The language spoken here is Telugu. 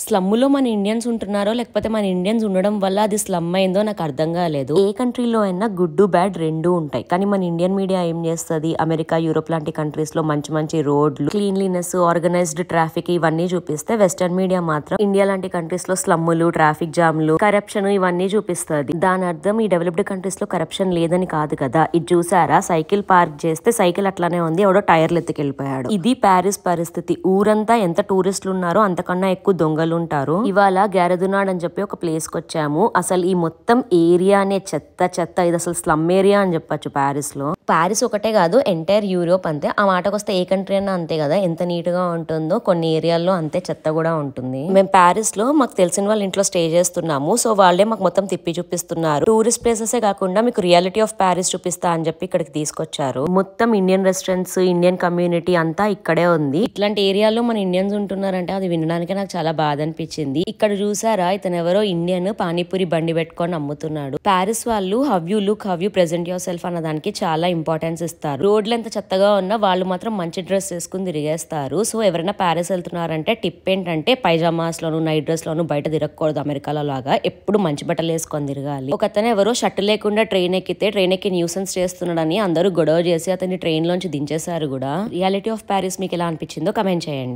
స్లమ్ములో మన ఇండియన్స్ ఉంటున్నారో లేకపోతే మన ఇండియన్స్ ఉండడం వల్ల అది స్లమ్ అయిందో నాకు అర్థం కాలేదు. ఏ కంట్రీలో అయినా గుడ్ బ్యాడ్ రెండు ఉంటాయి. కానీ మన ఇండియన్ మీడియా ఏం చేస్తుంది, అమెరికా యూరోప్ లాంటి కంట్రీస్ లో మంచి మంచి రోడ్లు, క్లీన్లీనెస్, ఆర్గనైజ్డ్ ట్రాఫిక్ ఇవన్నీ చూపిస్తే వెస్టర్న్ మీడియా మాత్రం ఇండియా లాంటి కంట్రీస్ లో స్లమ్ములు, ట్రాఫిక్ జామ్లు, కరప్షన్ ఇవన్నీ చూపిస్తుంది. దాని అర్థం ఈ డెవలప్డ్ కంట్రీస్ లో కరప్షన్ లేదని కాదు కదా. ఇది చూసారా, సైకిల్ పార్క్ చేస్తే సైకిల్ అట్లానే ఉంది, ఎవడో టైర్లు ఎత్తుకెళ్ళిపోయాడు. ఇది ప్యారిస్ పరిస్థితి. ఊరంతా ఎంత టూరిస్టులు ఉన్నారో అంతకన్నా ఎక్కువ దొంగలు ఉంటారు. ఇవాళ గ్యారదునాడ్ అని చెప్పి ఒక ప్లేస్ కి వచ్చాము. అసలు ఈ మొత్తం ఏరియానే చెత్త చెత్త. ఇది అసలు స్లమ్ ఏరియా అని చెప్పొచ్చు ప్యారిస్ లో. ప్యారిస్ ఒకటే కాదు, ఎంటైర్ యూరోప్ అంతే. ఆ మాటకు వస్తే ఏ కంట్రీ అన్నా అంతే కదా. ఎంత నీట్ గా ఉంటుందో కొన్ని ఏరియాల్లో అంతే చెత్త కూడా ఉంటుంది. మేము ప్యారిస్ లో మాకు తెలిసిన వాళ్ళ ఇంట్లో స్టే చేస్తున్నాము. సో వాళ్ళే మాకు మొత్తం తిప్పి చూపిస్తున్నారు. టూరిస్ట్ ప్లేసెస్ కాకుండా మీకు రియాలిటీ ఆఫ్ ప్యారిస్ చూపిస్తా అని చెప్పి ఇక్కడికి తీసుకొచ్చారు. మొత్తం ఇండియన్ రెస్టారెంట్స్, ఇండియన్ కమ్యూనిటీ అంతా ఇక్కడే ఉంది. ఇట్లాంటి ఏరియాలో మన ఇండియన్స్ ఉంటున్నారంటే అది వినడానికి నాకు చాలా బాధ అనిపించింది. ఇక్కడ చూసారా, ఇతను ఎవరో ఇండియన్ పానీపూరి బండి పెట్టుకొని అమ్ముతున్నాడు. ప్యారిస్ వాళ్ళు have you look, have you present your self అన్న దానికి చాలా ఇంపార్టెన్స్ ఇస్తారు. రోడ్లు ఎంత చెత్తగా ఉన్నా వాళ్ళు మాత్రం మంచి డ్రెస్ వేసుకుని తిరిగేస్తారు. సో ఎవరైనా ప్యారిస్ వెళ్తున్నారంటే టిప్ ఏంటంటే పైజామాస్ లోను, నైట్ డ్రెస్ లోను బయట తిరగకూడదు. అమెరికాలో లాగా ఎప్పుడు మంచి బట్టలు వేసుకొని తిరగాలి. ఒక అతను ఎవరో షర్ట్ లేకుండా ట్రైన్ ఎక్కి న్యూసెన్స్ చేస్తున్నాడని అందరూ గొడవ చేసి అతన్ని ట్రైన్ లోంచి దించేశారు కూడా. రియాలిటీ ఆఫ్ ప్యారిస్ మీకు ఎలా అనిపించిందో కమెంట్ చేయండి.